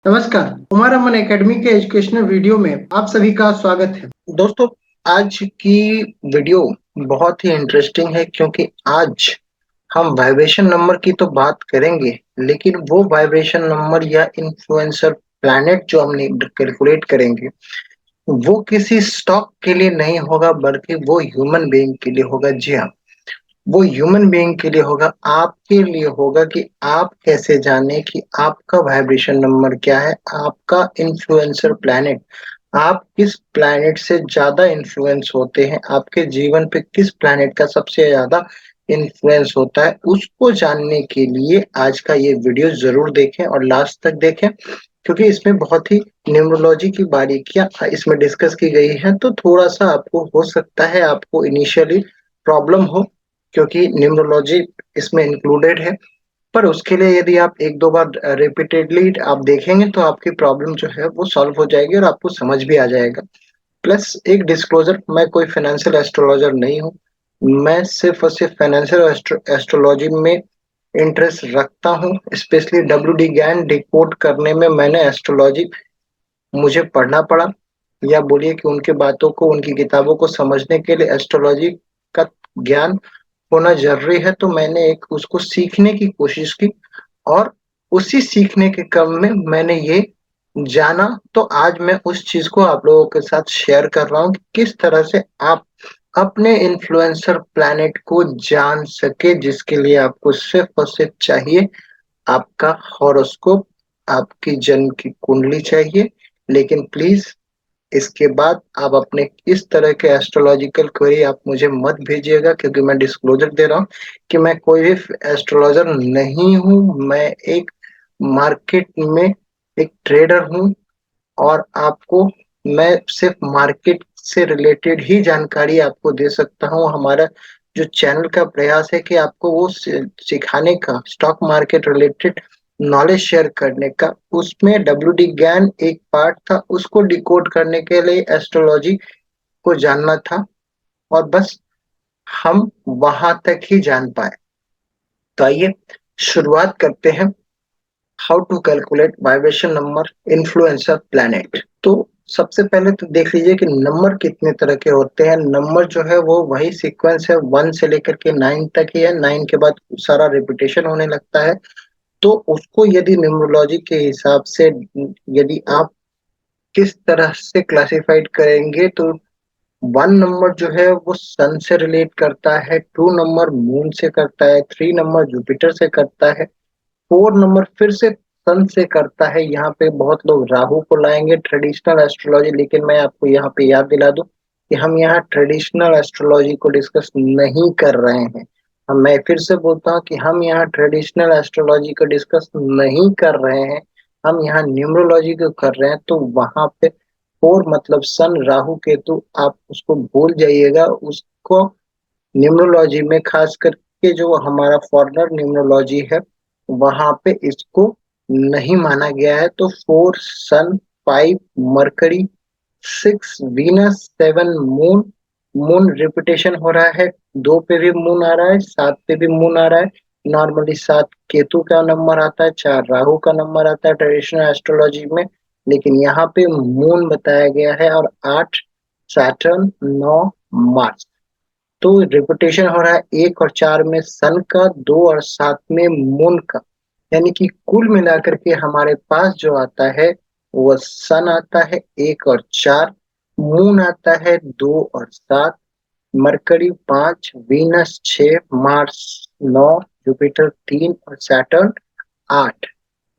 नमस्कार, हमारा मन एकेडमी के एजुकेशनल वीडियो में आप सभी का स्वागत है। दोस्तों, आज की वीडियो बहुत ही इंटरेस्टिंग है क्योंकि आज हम वाइब्रेशन नंबर की तो बात करेंगे, लेकिन वो वाइब्रेशन नंबर या इन्फ्लुएंसर प्लैनेट जो हम कैलकुलेट करेंगे, वो किसी स्टॉक के लिए नहीं होगा बल्कि वो ह्यूमन बीइंग के लिए होगा। जी हाँ, वो ह्यूमन बीइंग के लिए होगा, आपके लिए होगा कि आप कैसे जानें कि आपका वाइब्रेशन नंबर क्या है, आपका इन्फ्लुएंसर प्लैनेट, आप किस प्लैनेट से ज़्यादा इन्फ्लुएंस होते हैं, आपके जीवन पे किस प्लैनेट का सबसे ज़्यादा इन्फ्लुएंस होता है, उसको जानने के लिए आज का ये वीडियो ज़रूर देखें और लास्ट तक देखें क्योंकि इसमें बहुत ही न्यूमरोलॉजी की बारीकियाँ इसमें डिस्कस की गई हैं, तो थोड़ा-सा आपको हो सकता है आपको इनिशियली प्रॉब्लम हो क्योंकि न्यूमरोलॉजी इसमें इंक्लूडेड है। पर उसके लिए यदि आप 1-2 बार रिपीटेडली आप देखेंगे तो आपकी प्रॉब्लम जो है वो सॉल्व हो जाएगी और आपको समझ भी आ जाएगा। प्लस एक डिस्क्लोज़र, मैं कोई फाइनेंशियल एस्ट्रोलॉजर नहीं हूँ। मैं सिर्फ़ और सिर्फ़ फाइनेंशियल एस्ट्रोलॉजी में इंटरेस्ट रखता हूँ, स्पेशली डब्ल्यूडी ज्ञान डिकोड करने में मैंने एस्ट्रोलॉजी मुझे पढ़ना पड़ा या बोलिए कि उनकी बातों को, उनकी किताबों को समझने के लिए एस्ट्रोलॉजी का ज्ञान होना ज़रूरी है, तो मैंने एक उसको सीखने की कोशिश की और उसी सीखने के क्रम में मैंने ये जाना, तो आज मैं उस चीज़ को आप लोगों के साथ शेयर कर रहा हूँ कि किस तरह से आप अपने इन्फ्लुएंसर प्लैनेट को जान सके, जिसके लिए आपको सिर्फ़ और सिर्फ़ चाहिए आपका हॉरोस्कोप, आपकी जन्म की कुंडली चाहिए। लेकिन प्लीज़ इसके बाद आप अपने इस तरह के एस्ट्रोलॉजिकल क्वेरी आप मुझे मत भेजिएगा क्योंकि मैं डिस्क्लोज़र दे रहा हूँ कि मैं कोई भी एस्ट्रोलॉजर नहीं हूँ। मैं एक मार्केट में एक ट्रेडर हूँ और आपको मैं सिर्फ़ मार्केट से रिलेटेड ही जानकारी आपको दे सकता हूँ। हमारा जो चैनल का प्रयास है कि आपको वो सिखाने का, stock market related knowledge share करने का। उसमें डब्ल्यूडी ज्ञान एक पार्ट था, उसको डिकोड करने के लिए एस्ट्रोलॉजी को जानना था और बस हम वहाँ तक ही जान पाए। तो आइए शुरुआत करते हैं, how to calculate vibration number influencer planet. तो सबसे पहले तो देख लीजिए कि नंबर कितने तरह के होते हैं। नंबर जो है वो वही सीक्वेंस है, 1 से लेकर के 9 तक ही है। 9 के बाद सारा रिपीटेशन होने लगता है। तो उसको यदि न्यूमरोलॉजी के हिसाब से यदि आप किस तरह से क्लासिफाइड करेंगे तो 1 नंबर जो है वो सन से रिलेट करता है, 2 नंबर मून से करता है, 3 नंबर जुपिटर से करता है, 4 नंबर फिर से सन से करता है। यहाँ पे बहुत लोग राहु को लाएँगे ट्रेडिशनल एस्ट्रोलॉजी, लेकिन मैं आपको यहाँ पे याद दिला दूँ कि हम यहाँ ट्रेडिशनल एस्ट्रोलॉजी को डिस्कस नहीं कर रहे हैं। मैं फिर से बोलता हूँ कि हम यहाँ ट्रेडिशनल एस्ट्रोलॉजी को डिस्कस नहीं कर रहे हैं, हम यहाँ न्यूमरोलॉजी को कर रहे हैं। तो वहाँ पे 4 मतलब सन, राहु, केतु आप उसको भूल जाइएगा। उसको न्यूमरोलॉजी में खास करके जो हमारा फॉरेनर न्यूमरोलॉजी है, वहाँ पे इसको नहीं माना गया है। तो 4 सन, 5 mercury, 6 Venus, 7 moon, moon repetition हो रहा है, 2 पे भी मून आ रहा है, 7 पे भी मून आ रहा है। नॉर्मली 7 केतु का नंबर आता है, 4 राहु का नंबर आता है ट्रेडिशनल एस्ट्रोलॉजी में, लेकिन यहाँ पे मून बताया गया है और 8 सैटर्न, 9 मार्स। तो रिपीटेशन हो रहा है 1 और 4 में सन का, 2 और 7 में मून का। यानी कि कुल मिलाकर के हमारे पास जो आता है वो सन आता है 1 और 4, मून आता है 2 और 7, मरकरी 5, वीनस 6, मार्स 9, जुपिटर 3 और सैटर्न 8।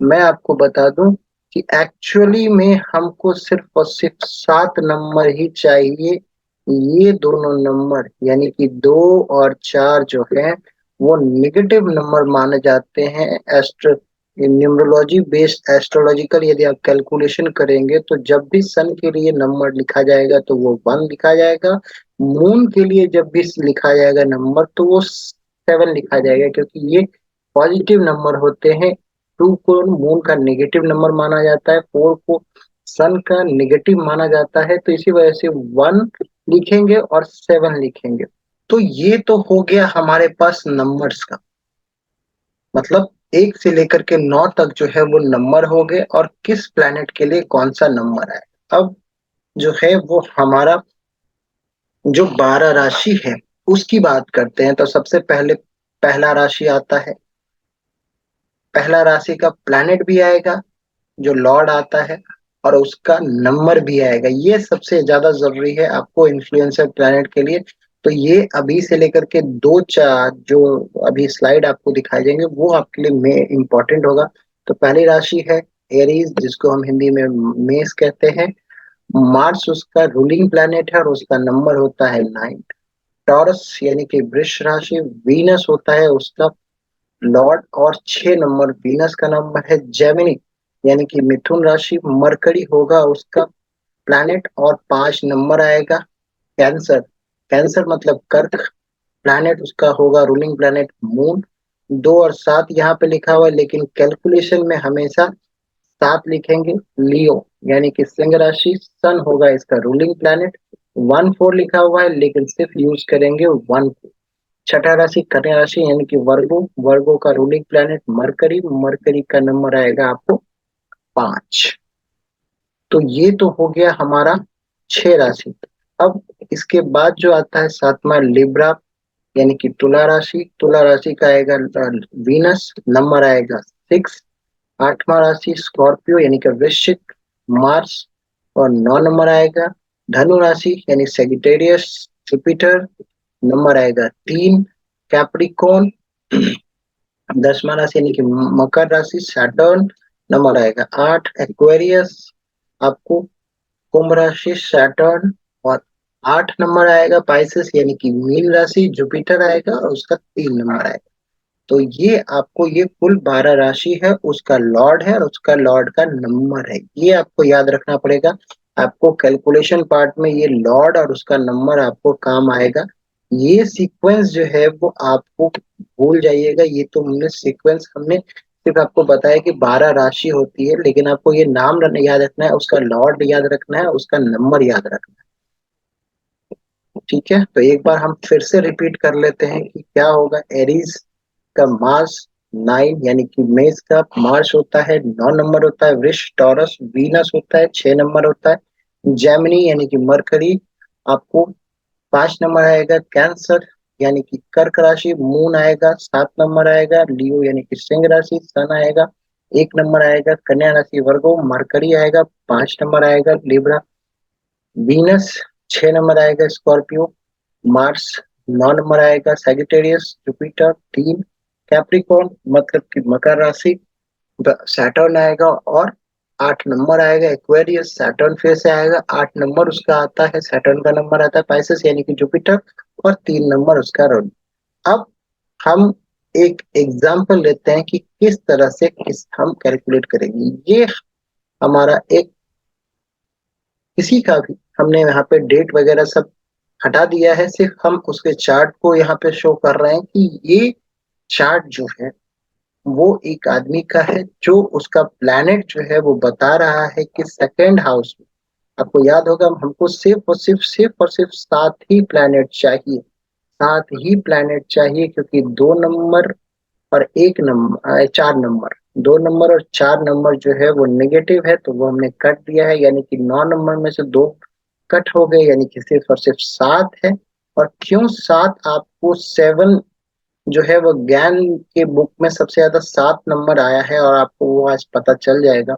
मैं आपको बता दूं कि एक्चुअली में हमको सिर्फ और सिर्फ 7 नंबर ही चाहिए। ये दोनों नंबर यानी कि 2 और 4 जो है वो नेगेटिव नंबर माने जाते हैं। एस्ट्रो न्यूमरोलॉजी बेस्ड एस्ट्रोलॉजिकल यदि आप कैलकुलेशन करेंगे तो जब भी सन के लिए नंबर लिखा जाएगा तो वो 1 लिखा जाएगा, मून के लिए जब भी लिखा जाएगा नंबर तो वो 7 लिखा जाएगा, क्योंकि ये पॉजिटिव नंबर होते हैं। 2 को मून का नेगेटिव नंबर माना जाता है, 4 को सन का नेगेटिव माना जाता है, तो इसी वजह से 1 लिखेंगे और 7 लिखेंगे। तो ये तो हो गया हमारे पास नंबर्स का, मतलब 1 से लेकर के 9 तक जो है वो नंबर हो गए और किस प्लैनेट के लिए कौन सा नंबर है। अब जो है वो हमारा जो 12 राशि है उसकी बात करते हैं। तो सबसे पहले पहला राशि आता है। पहला राशि का प्लैनेट भी आएगा, जो लॉर्ड आता है, और उसका नंबर भी आएगा। ये सबसे ज्यादा जरूरी है आपको इन्फ्लुएंसर प्लैनेट के लिए। तो ये अभी से लेकर के दो चार जो अभी स्लाइड आपको दिखाई देंगे वो आपके लिए इम्पोर्टेंट होगा। तो पहली राशि है एरीज, जिसको हम हिंदी में मेष कहते हैं। मार्स उसका रूलिंग प्लैनेट है और उसका नंबर होता है 9। टॉरस यानी कि वृष राशि, वीनस होता है उसका लॉर्ड और 6 नंबर वीनस का नंबर है। जेमिनी यानी कि मिथुन राशि, मरकरी होगा उसका प्लैनेट और 5 नंबर आएगा। कैंसर, कैंसर मतलब कर्क, प्लैनेट उसका होगा रूलिंग प्लैनेट मून। 2 और 7 यहाँ पे लिखा हुआ है, लेकिन कैलकुलेशन में हमेशा 7 लिखेंगे। लियो यानी कि सिंह राशि, सन होगा इसका रूलिंग प्लैनेट। 1 4 लिखा हुआ है, लेकिन सिर्फ यूज करेंगे 1। छठा राशि कन्या राशि यानी कि वर्गो, वर्गो का रूलिंग प्लैनेट मरकरी, मरकरी का नंबर आएगा आपको 5। तो ये तो हो गया हमारा 6 राशि। अब इसके बाद जो आता है 7वां लिब्रा यानी कि तुला राशि, तुला राशि का आएगा वीनस, नंबर आएगा 6। 8वां राशि स्कॉर्पियो यानी कि वृश्चिक, मार्स और 9 नंबर आएगा। धनु राशि यानी सेजिटेरियस, जुपिटर, नंबर आएगा 3। कैप्रिकॉन 10वां राशि यानी कि मकर राशि, सैटर्न, नंबर आएगा 8। एक्वेरियस आपको कुंभ राशि, सैटर्न और 8 नंबर आएगा। पाइसेस यानी कि मीन राशि, जुपिटर आएगा और उसका 3 नंबर आएगा। तो ये आपको ये कुल 12 राशि है, उसका लॉर्ड है और उसका लॉर्ड का नंबर है। ये आपको याद रखना पड़ेगा। आपको कैलकुलेशन पार्ट में ये लॉर्ड और उसका नंबर आपको काम आएगा। ये सीक्वेंस जो है वो आपको भूल जाइएगा। ये तो हमने सीक्वेंस हमने सिर्फ आपको बताया कि 12 राशि होती है, लेकिन आपको ये नाम याद रखना है, उसका लॉर्ड याद रखना है, उसका नंबर याद रखना है। ठीक है, तो एक बार हम फिर से रिपीट कर लेते हैं कि क्या होगा। एरीज का मार्स 9 यानी कि मेष का मार्स होता है, 9 नंबर होता है। वृष टॉरस वीनस होता है, 6 नंबर होता है। जेमिनी यानी कि मरकरी आपको 5 नंबर आएगा। कैंसर यानी कि कर्क राशि, मून आएगा 7 नंबर आएगा। लियो यानी कि सिंह राशि, सन आएगा 1 नंबर आएगा। कन्या राशि वर्गो, मरकरी आएगा 5 नंबर आएगा। लिब्रा वीनस 6 नंबर आएगा। स्कॉर्पियो मार्स 9 नंबर आएगा। Sagittarius Jupiter 3। कैप्रिकॉर्न मतलब कि मकर राशि, सैटर्न आएगा और 8 नंबर आएगा। एक्वेरियस सैटर्न फिर से आएगा, 8 नंबर उसका आता है। सैटर्न का नंबर आता है। पाइसेस यानी कि जुपिटर और 3 नंबर उसका रोल। अब हम एक एग्जाम्पल लेते हैं कि किस तरह से किस हम कैलकुलेट करेंगे। ये हमारा एक किसी का भी हमने यहाँ पे डेट वगैरह सब हटा दिया है, सिर्फ हम उसके चार्ट को यहाँ पे शो कर रहे हैं कि ये चार्ट जो है वो एक आदमी का है, जो उसका प्लैनेट जो है वो बता रहा है कि सेकेंड हाउस में। आपको याद होगा हमको सिर्फ और सिर्फ 7 ही प्लैनेट चाहिए। 7 ही प्लैनेट चाहिए, क्योंकि 2 नंबर और 1 नंबर 4 नंबर, 2 नंबर और 4 नंबर जो है वो नेगेटिव है, तो वो हमने कट दिया है। यानी कि 9 नंबर में से 2 कट हो गए, यानी कि सिर्फ और सिर्फ 7 है। और क्यों 7, आपको 7 जो है वो ज्ञान के बुक में सबसे ज्यादा 7 नंबर आया है और आपको वो आज पता चल जाएगा।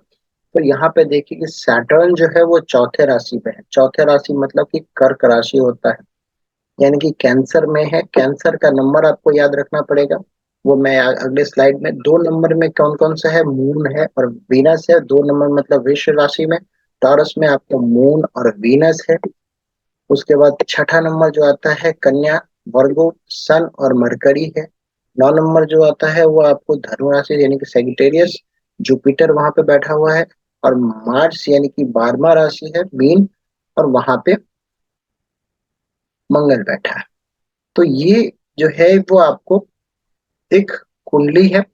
तो यहाँ पे देखिए कि सैटर्न जो है वो चौथे राशि पे है। चौथे राशि मतलब कि कर्क राशि होता है, यानी कि कैंसर में है। कैंसर का नंबर आपको याद रखना पड़ेगा, वो मैं अगले स्लाइड में। 2 नंबर में कौन कौन सा है, मून है और वीनस है। 2 नंबर मतलब वृष राशि में। टॉरस में आपको मून और वीनस है। उसके बाद छठा नंबर जो आता है कन्या, वर्गो, सन और मरकरी है। 9 नंबर जो आता है वो आपको धनु राशि यानी कि सेजिटेरियस, जुपिटर वहां पे बैठा हुआ है। और मार्स यानी कि 12वां राशि है मीन, और वहां पे मंगल बैठा है। तो ये जो है वो आपको एक कुंडली है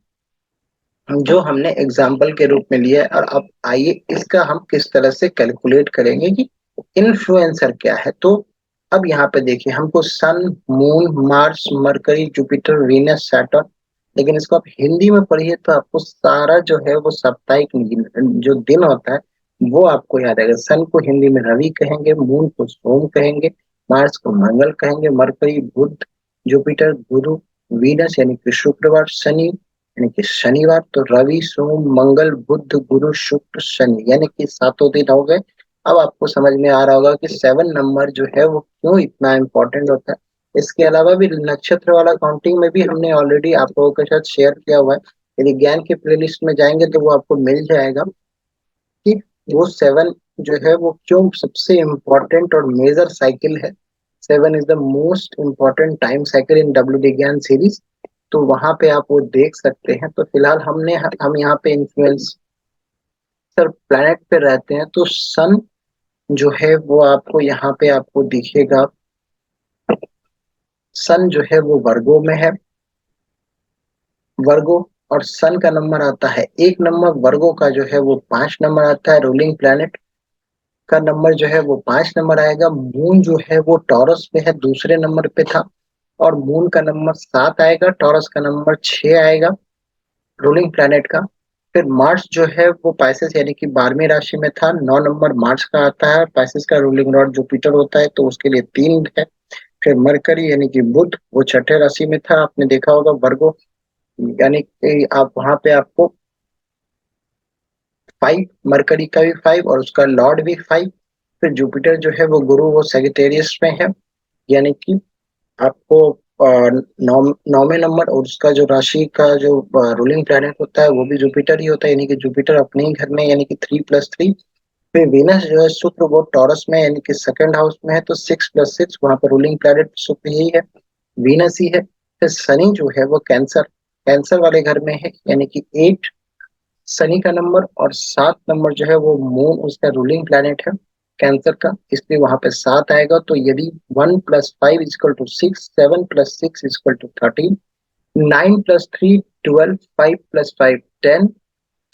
जो हमने एग्जाम्पल के रूप में लिया है। और अब आइए इसका हम किस तरह से कैलकुलेट करेंगे कि इन्फ्लुएंसर क्या है। तो अब यहाँ पे देखिए, हमको sun, moon, Mars, Mercury, Jupiter, Venus, Saturn लेकिन इसको आप हिंदी में पढ़िए तो आपको सारा जो है वो साप्ताहिक जो दिन होता है वो आपको याद आएगा। सन को हिंदी में रवि कहेंगे, मून को सोम कहेंगे, मार्स को मंगल कहेंगे, मरकरी बुध, जुपिटर गुरु, वीनस यानी कि शुक्रवार, शनि यानी कि शनिवार। तो रवि सोम मंगल बुध गुरु शुक्र शनि यानी कि 7 दिन हो गए। अब आपको समझ में आ रहा होगा कि 7 नंबर जो है वो क्यों इतना इम्पोर्टेंट होता है। इसके अलावा भी नक्षत्र वाला काउंटिंग में भी हमने ऑलरेडी आप लोगों के साथ शेयर किया हुआ है। यदि ज्ञान के प्लेलिस्ट में जाएंगे तो वो आपको मिल जाएगा कि वो 7 जो है वो क्यों सबसे इम्पोर्टेंट और मेजर साइकिल है। 7 is the most important time cycle in W D ज्ञान सीरीज। तो वहां पे आप वो देख सकते हैं। तो फिलहाल हम यहाँ पे इन्फ्लुएंसर प्लैनेट पे रहते हैं। तो सन जो है वो आपको यहाँ पे आपको दिखेगा। सन जो है वो वर्गो में है। वर्गो और सन का नंबर आता है 1 नंबर। वर्गो का जो है वो 5 नंबर आता है। रूलिंग प्लैनेट का नंबर जो है वो 5 नंबर आएगा। मून जो है वो टॉरस में है, दूसरे नंबर पे था और मून का नंबर 7 आएगा। टॉरस का नंबर 6 आएगा रूलिंग प्लैनेट का। फिर मार्स जो है वो पाइसेस यानी कि 12वीं राशि में था। 9 नंबर मार्स का आता है। पाइसेस का रूलिंग लॉर्ड जुपिटर होता है तो उसके लिए 3 है। फिर मरकरी यानी कि बुध वो छठे राशि में था। आपने देखा होगा वर्गो यानी कि आप वहां पे आपको 5 मरकरी का भी 5 और उसका लॉर्ड भी 5। फिर जुपिटर जो है वो गुरु वो सेजिटेरियस में है यानी कि आपको नौवे नंबर और उसका जो राशि का जो रूलिंग प्लैनेट होता है वो भी जुपिटर ही होता है यानी कि जुपिटर अपने ही घर में यानी कि 3+3। फिर वीनस जो है शुक्र वो टॉरस में यानी कि सेकंड हाउस में है तो 6+6 वहां पर रूलिंग प्लैनेट शुक्र ही है, वीनस ही है। फिर शनि जो है वो कैंसर कैंसर वाले घर में है यानी कि 8 शनि का नंबर और 7 नंबर जो है वो मून उसका रूलिंग प्लैनेट है कैंसर का, इसलिए वहां पे 7 आएगा। तो यदि 1+5=6, 7+6=13, 9+3 12, 5+5 10,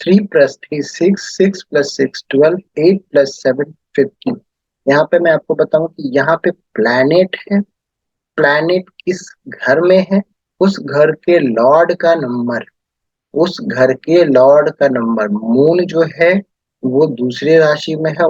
3+3 6, 6+6 12, 8+7 15। यहाँ पे मैं आपको बताऊं कि यहाँ पे प्लैनेट है। प्लैनेट किस घर में है, उस घर के लॉर्ड का नंबर, उस घर के लॉर्ड का नंबर। मून जो है वो दूसरी राशि में है,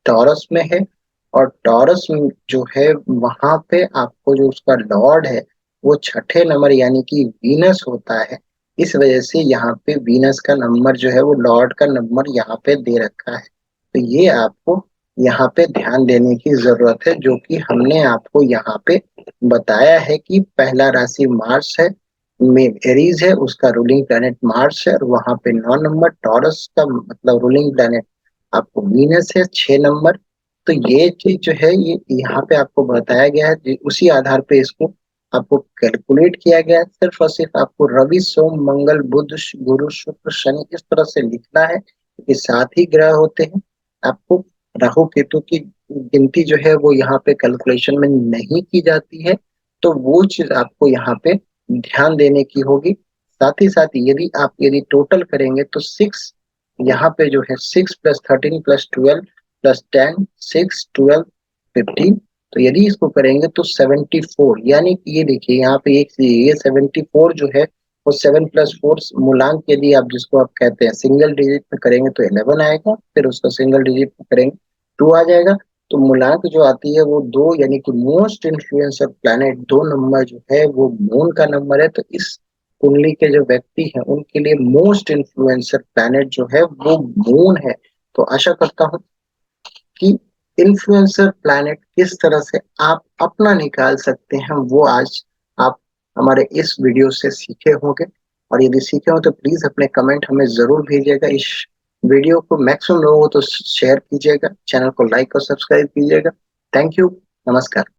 टॉरस में है। और टॉरस में जो है वहां पे आपको जो उसका लॉर्ड है वो छठे नंबर यानी कि वीनस होता है। इस वजह से यहाँ पे वीनस का नंबर जो है वो लॉर्ड का नंबर यहाँ पे दे रखा है। तो ये आपको यहाँ पे ध्यान देने की जरूरत है जो कि हमने आपको यहाँ पे बताया है कि पहला राशि मार्स है में एरीज है, उसका रूलिंग प्लैनेट मार्स है और वहां पे 9 नंबर टॉरस का मतलब रूलिंग प्लैनेट आपको वीनस है 6 नंबर। तो ये चीज जो है ये यहाँ पे आपको बताया गया है उसी आधार पे इसको आपको कैलकुलेट किया गया है। सिर्फ और सिर्फ आपको रवि सोम मंगल बुध गुरु शुक्र शनि इस तरह से लिखना है क्योंकि 7 ही ग्रह होते हैं। आपको राहु केतु की गिनती जो है वो यहाँ पे कैलकुलेशन में नहीं की जाती है। तो वो चीज आपको यहाँ पे ध्यान देने की होगी। साथ ही साथ यदि टोटल करेंगे तो 6 यहाँ पे जो है 6+13+12+10 6 12 15। तो यदि इसको करेंगे तो 74 यानी कि ये देखिए यहाँ पे एक ये 74 जो है वो 7+4 मूलांक यदि आप जिसको आप कहते हैं सिंगल डिजिट में करेंगे तो 11 आएगा। फिर उसका सिंगल डिजिट में करेंगे 2 आ जाएगा। तो मूलांक जो आती है वो 2 यानी कि मोस्ट इन्फ्लुएंसर प्लैनेट 2 नंबर जो है वो मून का नंबर है। तो इस कुंडली के जो व्यक्ति हैं उनके लिए मोस्ट इन्फ्लुएंसर प्लैनेट जो है वो मून है। तो आशा करता हूँ कि इन्फ्लुएंसर प्लैनेट किस तरह से आप अपना निकाल सकते हैं वो आज आप हमारे इस वीडियो से सीखे होंगे। और यदि सीखे हो तो प्लीज अपने कमेंट हमें जरूर भेजिएगा। इस वीडियो को मैक्सिमम लोगों को तो शेयर कीजिएगा, चैनल को लाइक और सब्सक्राइब कीजिएगा। थैंक यू, नमस्कार।